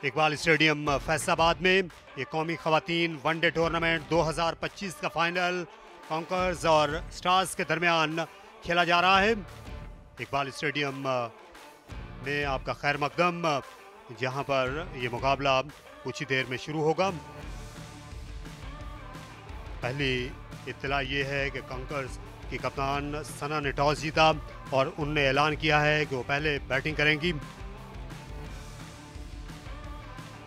Iqbal stadium Faisalabad में ये कौमी खवातीन वनडे टूर्नामेंट 2025 का फाइनल कॉन्कर्स और स्टार्स के दरमियान खेला जा रहा है। इकबाल स्टेडियम में आपका खैर मकदम, जहां पर ये मुकाबला कुछ ही देर में शुरू होगा। पहली इत्तला ये है कि कॉन्कर्स की कप्तान सना ने टॉस जीता और उनने ऐलान किया है कि वो पहले बैटिंग करेंगी।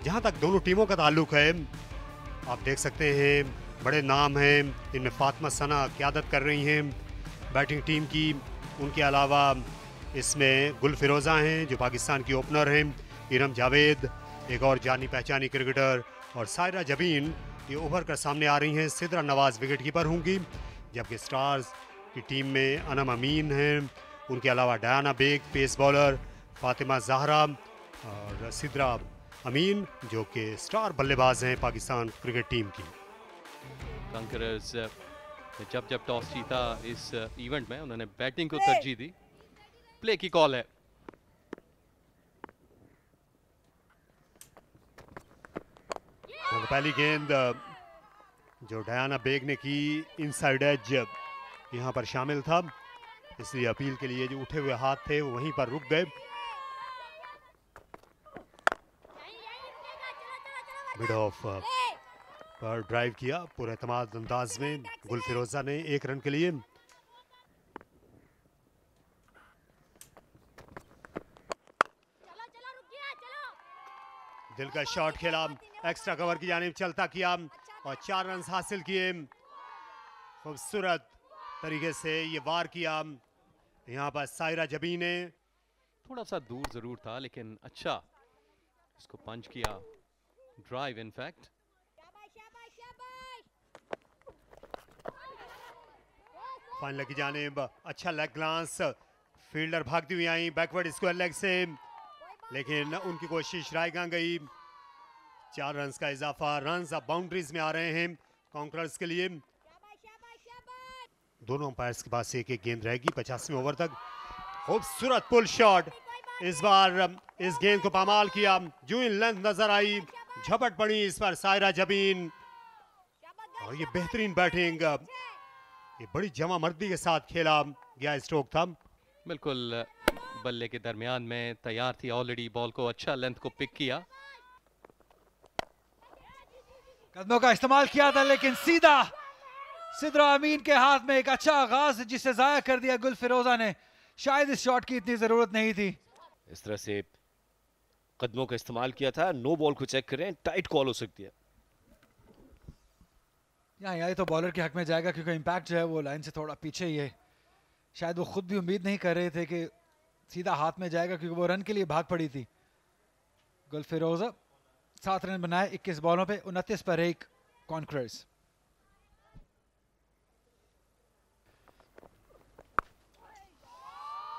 जहां तक दोनों टीमों का ताल्लुक है, आप देख सकते हैं बड़े नाम हैं, इनमें फातिमा सना क़यादत कर रही हैं बैटिंग टीम की। उनके अलावा इसमें गुल फिरोज़ा हैं जो पाकिस्तान की ओपनर हैं, इरम जावेद एक और जानी पहचानी क्रिकेटर, और सायरा जबीन ये उभर कर सामने आ रही हैं। सिद्रा नवाज विकेट कीपर होंगी, जबकि स्टार्स की टीम में अनम अमीन हैं, उनके अलावा Diana Baig pace bowler, Fatima Zahra और सिद्रा अमीन जो कि स्टार बल्लेबाज हैं पाकिस्तान क्रिकेट टीम की। कॉन्करर्स जब टॉस जीता इस इवेंट में उन्होंने बैटिंग को तरजीह दी। प्ले की कॉल है। तो पहली गेंद जो डायना बेग ने की, इनसाइड एज यहां पर शामिल था, इसलिए अपील के लिए जो उठे हुए हाथ थे वो वहीं पर रुक गए। मिड ऑफ पर ड्राइव किया पूरे एतमाद अंदाज में गुल फिरोजा ने 1 रन के लिए। दिल का शॉट खेला, एक्स्ट्रा कवर की जानिब चलता किया और 4 रन हासिल किए। खूबसूरत तरीके से ये वार किया यहाँ पर सायरा जबी ने। थोड़ा सा दूर जरूर था लेकिन अच्छा इसको पंच किया, ड्राइव इनफैक्ट। फाइनल की जानिब अच्छा लेग ग्लांस, फील्डर भागती हुई आई बैकवर्ड स्क्वायर लेग से, लेकिन उनकी कोशिश रायगा गई। 4 रन का इजाफा, रन्स अब बाउंड्रीज में आ रहे हैं कॉन्करर्स के लिए। दोनों अंपायर्स के पास एक गेंद रहेगी 85वें ओवर तक। खूबसूरत पुल शॉट, इस बार इस गेंद को पामाल किया, जो इन लेंथ नजर आई, झपट पड़ी इस पर सायरा जबीन। और ये बेहतरीन बैटिंग, ये बड़ी जमा मर्दी के साथ खेला गया स्ट्रोक था। बिल्कुल बल्ले के दरमियान में तैयार थी ऑलरेडी, बॉल को अच्छा लेंथ को पिक किया, कदमों का इस्तेमाल किया था, लेकिन सीधा सिद्रा अमीन के हाथ में एक अच्छा आगाज जिसे जाया कर दिया गुल फिरोजा ने। शायद इस शॉट की इतनी जरूरत नहीं थी। इस तरह से कदमों का इस्तेमाल किया था। नो बॉल को चेक करें, टाइट कॉल हो सकती है। यहाँ तो बॉलर के हक में जाएगा क्योंकि इंपैक्ट जो है वो लाइन से थोड़ा पीछे ही है। शायद वो खुद भी उम्मीद नहीं कर रहे थे कि सीधा हाथ में जाएगा, क्योंकि वो रन के लिए भाग पड़ी थी। गुल फिरोजा 7 रन बनाए 21 बॉलों पे, 29 पर 1 कॉन्करर्स।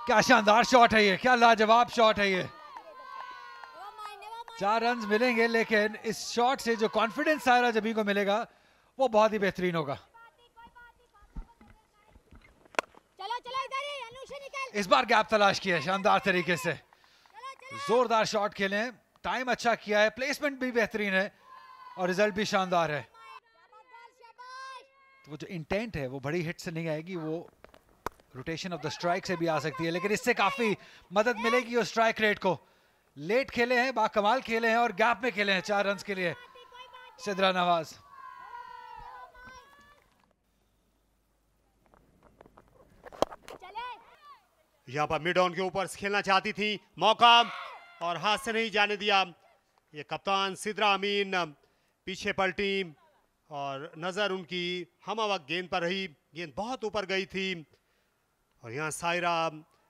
क्या शानदार शॉट है ये, क्या लाजवाब शॉट है ये। 4 रन मिलेंगे, लेकिन इस शॉट से जो कॉन्फिडेंस सायरा जबी को मिलेगा वो बहुत ही बेहतरीन होगा। इस बार गैप तलाश किया है शानदार तरीके से, जोरदार शॉट खेले हैं, टाइम अच्छा किया है, प्लेसमेंट भी बेहतरीन है और रिजल्ट भी शानदार है। तो वो जो इंटेंट है वो बड़ी हिट से नहीं आएगी, वो रोटेशन ऑफ द स्ट्राइक से भी आ सकती है, लेकिन इससे काफी मदद मिलेगी उस स्ट्राइक रेट को। लेट खेले हैं, बाकमाल खेले हैं और गैप में खेले हैं 4 रन के लिए सिद्रा नवाज। यहाँ पर मिड ऑन के ऊपर खेलना चाहती थी, मौका और हाथ से नहीं जाने दिया। ये कप्तान सिद्रा अमीन पीछे पलटी और नजर उनकी हम वक्त गेंद पर रही, गेंद बहुत ऊपर गई थी और यहाँ सायरा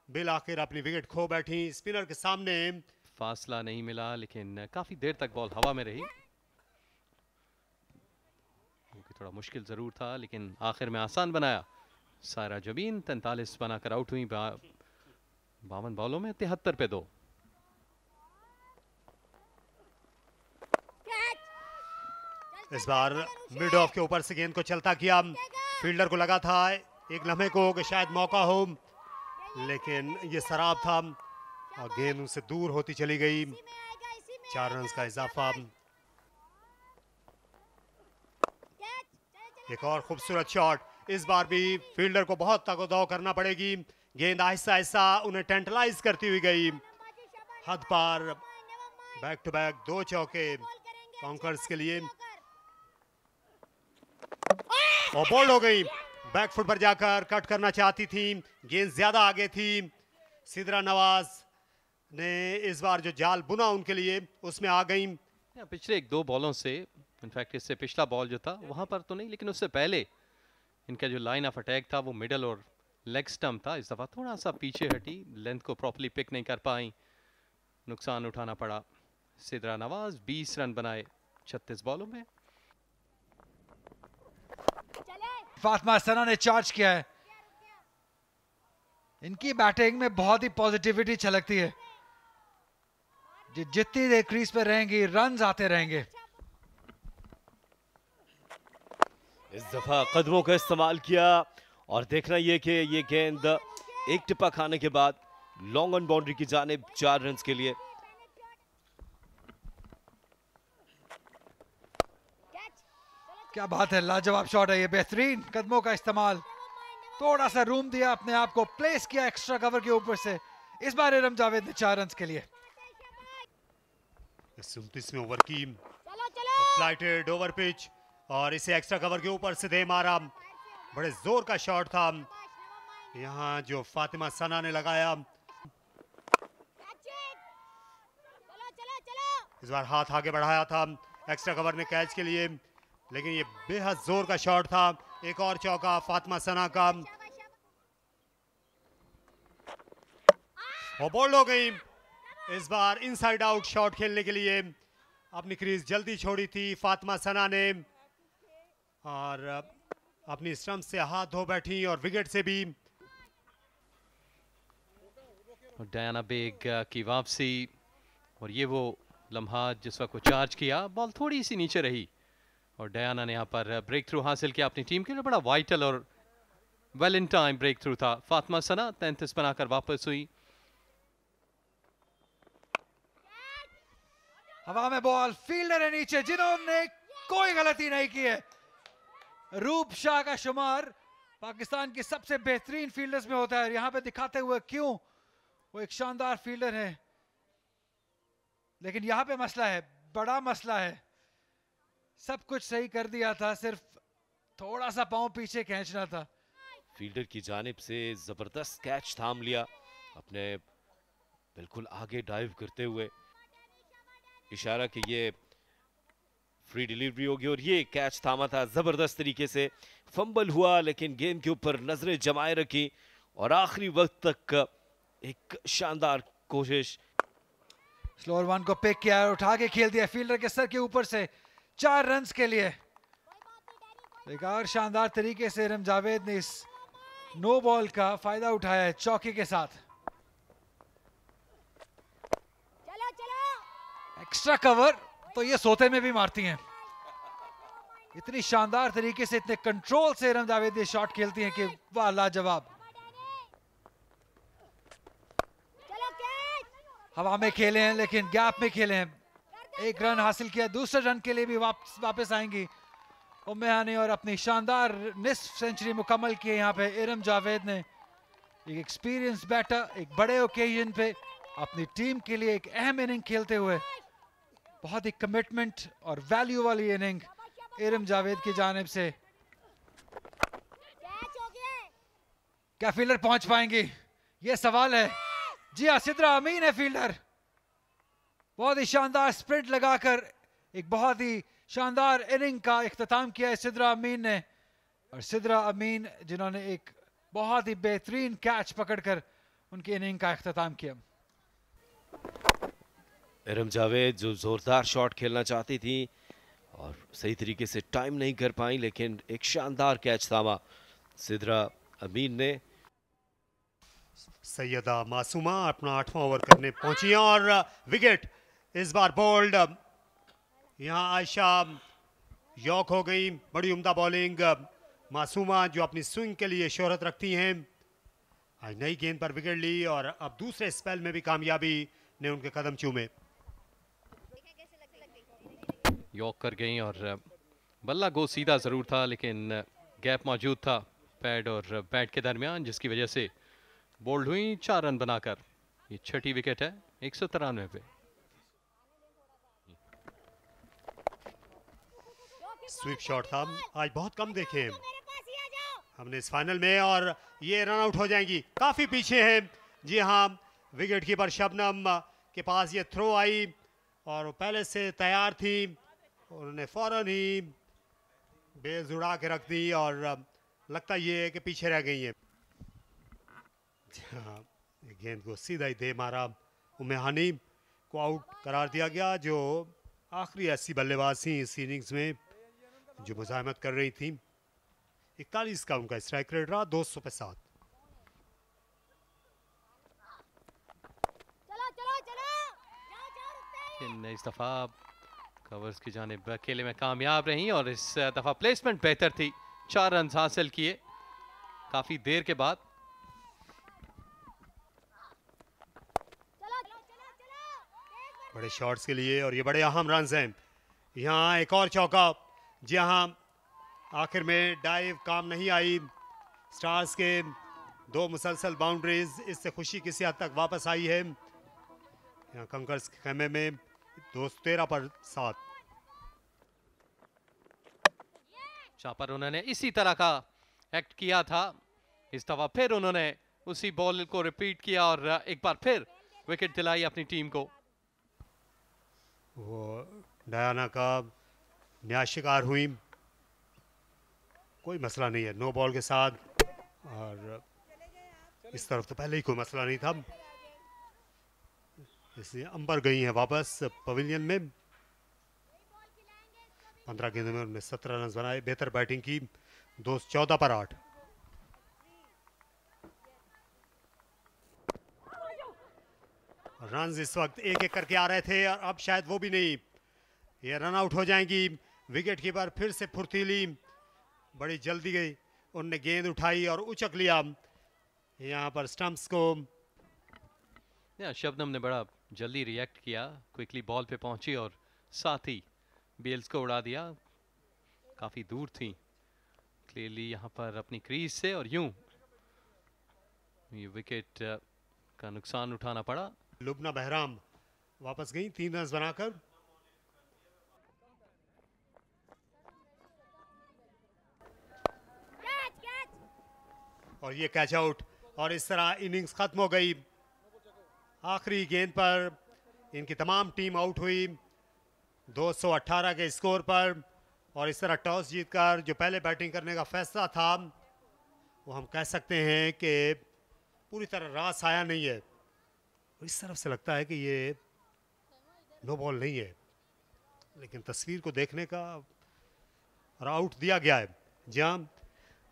बिल आखिर अपनी विकेट खो बैठी स्पिनर के सामने। फासला नहीं मिला लेकिन काफी देर तक बॉल हवा में रही, थोड़ा मुश्किल जरूर था लेकिन आखिर में आसान बनाया। सायरा जबीन 43 बनाकर आउट हुई 52 बॉलों में 73 पे 2। इस बार मिड ऑफ के ऊपर से गेंद को चलता किया, फील्डर को लगा था एक लम्हे को कि शायद मौका हो, लेकिन ये सराब था और गेंद उनसे दूर होती चली गई। 4 रन का इजाफा। एक और खूबसूरत शॉट, इस बार भी फील्डर को बहुत ताकतदाव करना पड़ेगी। गेंद आहिस्ता आहिस्ता उन्हें टेंटलाइज करती हुई गई हद पार। बैक टू बैक 2 चौके कॉन्कर्स के लिए और बोल्ड हो गई। बैक फुट पर जाकर कट करना चाहती थी, गेंद ज्यादा आगे थी। सिद्रा नवाज ने इस बार जो जाल बुना उनके लिए उसमें आ गई। पिछले 1-2 बॉलों से, इनफैक्ट इससे पिछला बॉल जो था वहां पर तो नहीं, लेकिन उससे पहले इनका जो लाइन ऑफ अटैक था वो मिडल और लेग स्टंप था। इस दफा थोड़ा सा पीछे हटी, लेंथ को प्रॉपर्ली पिक नहीं कर पाई, नुकसान उठाना पड़ा। सिद्रा नवाज 20 रन बनाए 36 बॉलों में। फातिमा सना ने चार्ज किया है। इनकी बैटिंग में बहुत ही पॉजिटिविटी छलकती है। जितनी देर क्रीज पे रहेंगी रन्स आते रहेंगे। इस दफा कदमों का इस्तेमाल किया और देखना यह कि ये गेंद एक टिप्पा खाने के बाद लॉन्ग ऑन बाउंड्री की जानिब 4 रन के लिए। क्या बात है, लाजवाब शॉट है ये, बेहतरीन कदमों का इस्तेमाल। थोड़ा सा रूम दिया अपने आप को, प्लेस किया एक्स्ट्रा कवर के ऊपर से। इस बार इरम जावेद ने 4 रन के लिए। 29वें ओवर की फ्लाइटेड ओवर पिच और इसे एक्स्ट्रा कवर के ऊपर से दे मारा। बड़े जोर का शॉट था यहाँ जो फातिमा सना ने लगाया। इस बार हाथ आगे बढ़ाया था एक्स्ट्रा कवर ने कैच के लिए, लेकिन ये बेहद जोर का शॉट था। एक और चौका फातिमा सना का और बोल्ड हो गई। इस बार इनसाइड आउट शॉट खेलने के लिए अपनी क्रीज जल्दी छोड़ी थी फातिमा सना ने और अपनी स्टंप से हाथ धो बैठी और विकेट से भी। डायना बेग की वापसी और ये वो लम्हा जिस वक्त को चार्ज किया, बॉल थोड़ी सी नीचे रही और डायना ने यहाँ पर ब्रेक थ्रू हासिल किया अपनी टीम के लिए। बड़ा वाइटल और well in time breakthrough था। फातिमा सना 33 बनाकर वापस हुई। हवा में बॉल, फील्डर है नीचे जिन्होंने कोई गलती नहीं की है। रूप शाह का शुमार पाकिस्तान की सबसे बेहतरीन फील्डर्स में होता है। यहां पे दिखाते हुए क्यों वो एक शानदार फील्डर है, लेकिन यहां पे मसला है, बड़ा मसला है। सब कुछ सही कर दिया था, सिर्फ थोड़ा सा पांव पीछे खींचना था। फील्डर की जानिब से जबरदस्त कैच थाम लिया, अपने बिल्कुल आगे डाइव करते हुए इशारा कि ये फ्री डिलीवरी होगी और ये कैच थामा था जबरदस्त तरीके से। फंबल हुआ लेकिन गेंद के ऊपर नजरें जमाए रखी और आखिरी वक्त तक एक शानदार कोशिश। स्लोअर वन को पिक किया और उठा के खेल दिया फील्डर के सर के ऊपर से 4 रन के लिए। एक और शानदार तरीके से इरम जावेद ने इस नो बॉल का फायदा उठाया है चौके के साथ। एक्स्ट्रा कवर तो ये सोते में भी मारती हैं। इतनी शानदार तरीके से, इतने कंट्रोल से इरम जावेद ये शॉट खेलती हैं कि वाह लाजवाब। हवा में खेले हैं लेकिन गैप में खेले हैं। 1 रन हासिल किया, दूसरे रन के लिए भी वापस आएंगी उम्मे हानी और अपनी शानदार निस्फ सेंचुरी मुकम्मल की यहाँ पे इरम जावेद ने। एक एक्सपीरियंस बैटर एक बड़े ओकेजन पे अपनी टीम के लिए एक अहम इनिंग खेलते हुए, बहुत ही कमिटमेंट और वैल्यू वाली इनिंग इरम जावेद की जानिब से। क्या फील्डर पहुंच पाएंगी, ये सवाल है। जी हाँ, सिद्रा अमीन है फील्डर। बहुत ही शानदार स्प्रिंट लगाकर एक बहुत ही शानदार इनिंग का इख्तिताम किया है सिद्रा अमीन ने। और सिद्रा अमीन जिन्होंने एक बहुत ही बेहतरीन कैच पकड़कर उनकी इनिंग का इख्तिताम किया। इरम जावेद जो जोरदार शॉट खेलना चाहती थी और सही तरीके से टाइम नहीं कर पाई, लेकिन एक शानदार कैच थामा सिद्रा अमीन ने। सैयदा मासूमा अपना 8वां ओवर करने पहुंची और विकेट इस बार बोल्ड। यहां आयशा यॉक हो गई। बड़ी उम्दा बॉलिंग मासूमा जो अपनी स्विंग के लिए शोहरत रखती हैं, आज नई गेंद पर विकेट ली और अब दूसरे स्पेल में भी कामयाबी ने उनके कदम चूमे। यॉक कर गई और बल्ला गो सीधा ज़रूर था, लेकिन गैप मौजूद था पैड और बैट के दरमियान, जिसकी वजह से बोल्ड हुई 4 रन बनाकर। ये छठी विकेट है 193 पे। स्वीप शॉट था, आज बहुत कम देखे हमने इस फाइनल में, और ये रन आउट हो जाएंगी। काफी पीछे है, जी हाँ, विकेट कीपर शबनम के पास ये थ्रो आई और वो पहले से तैयार थी, उन्होंने फौरन ही बेल्स उड़ा के रख दी और लगता ये है कि पीछे रह गई है। हाँ, गेंद को सीधा ही दे मारा। उम्मे हानी को आउट करार दिया गया, जो आखिरी ऐसी बल्लेबाज थी इस इनिंग्स में जो मुजाहमत कर रही थी। 41 का उनका स्ट्राइक रेट रहा, 200 पे 7। इस दफा कवर्स की जानिब अकेले में कामयाब रही और इस दफा प्लेसमेंट बेहतर थी। 4 रन हासिल किए काफी देर के बाद। बड़े शॉट्स के लिए और ये बड़े अहम रन हैं। यहाँ एक और चौका, जहाँ आखिर में डाइव काम नहीं आई। स्टार्स के 2 मुसलसल बाउंड्रीज, इससे खुशी किसी हद तक वापस आई है। यहाँ कंकर्स के खेमे में 213 पर 7। जहाँ पर उन्होंने इसी तरह का एक्ट किया था, इस दफा फिर उन्होंने उसी बॉल को रिपीट किया और एक बार फिर विकेट दिलाई अपनी टीम को। वो डायना का न्याय शिकार हुई, कोई मसला नहीं है नो बॉल के साथ, और इस तरफ तो पहले ही कोई मसला नहीं था। इसलिए अंबर गई हैं वापस पवेलियन में। 15 गेंदों में उन्होंने 17 रन बनाए, बेहतर बैटिंग की। 214 पर 8। रन इस वक्त एक एक करके आ रहे थे और अब शायद वो भी नहीं, ये रन आउट हो जाएंगी। विकेट कीपर फिर से फुर्तीली, बड़ी जल्दी गई, उनने गेंद उठाई और उचक लिया यहाँ पर स्टंप्स को। शबनम ने बड़ा जल्दी रिएक्ट किया, क्विकली बॉल पे पहुंची और साथ ही बेल्स को उड़ा दिया। काफी दूर थी क्लियरली यहाँ पर अपनी क्रीज से, और यूं ये विकेट का नुकसान उठाना पड़ा। लुबना बहराम वापस गई 3 रन बनाकर। और ये कैच आउट, और इस तरह इनिंग्स खत्म हो गई। आखिरी गेंद पर इनकी तमाम टीम आउट हुई 218 के स्कोर पर, और इस तरह टॉस जीतकर जो पहले बैटिंग करने का फैसला था, वो हम कह सकते हैं कि पूरी तरह रास आया नहीं है। इस तरफ से लगता है कि ये नो बॉल नहीं है, लेकिन तस्वीर को देखने का और आउट दिया गया है, जहां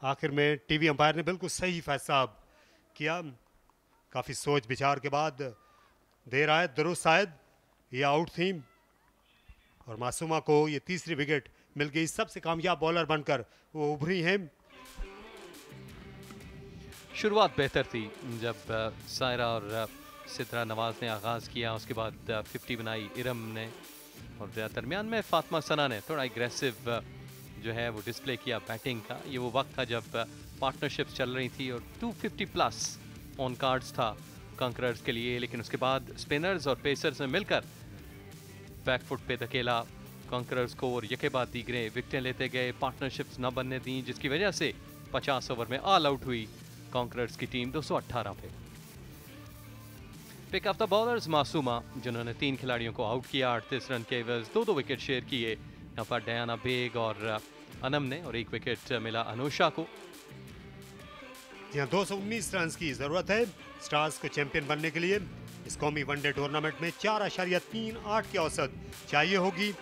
आखिर में टीवी अंपायर ने बिल्कुल सही फैसला किया। काफ़ी सोच विचार के बाद दे रहा है, दुरुस्त शायद ये आउट थी, और मासूमा को ये तीसरी विकेट मिल गई। सबसे कामयाब बॉलर बनकर वो उभरी हैं। शुरुआत बेहतर थी जब सायरा और सिद्रा नवाज ने आगाज़ किया, उसके बाद 50 बनाई इरम ने, और दरमियान में फातिमा सना ने थोड़ा एग्रेसिव जो है वो डिस्प्ले किया बैटिंग का। ये वो वक्त था जब पार्टनरशिप्स चल रही थी और 250 प्लस ऑन कार्ड्स था कंकरर्स के लिए, लेकिन उसके बाद स्पिनर्स और पेसर्स ने मिलकर बैकफुट पे धकेला कंकरर्स को, और यके बाद दीगरे विकेटें लेते गए, पार्टनरशिप्स न बनने दी, जिसकी वजह से 50 ओवर में ऑल आउट हुई कंकरर्स की टीम 218 पे। Pick of the bowlers Masooma, जिन्होंने 3 खिलाड़ियों को आउट किया 38 रन के एवज, 2-2 विकेट शेयर किए। यहाँ पर डयाना बेग और अनम ने, और 1 विकेट मिला अनुषा को। यहाँ 219 रन की जरूरत है स्टार्स को चैंपियन बनने के लिए। इस कौमी वनडे टूर्नामेंट में 4.38 की औसत चाहिए होगी।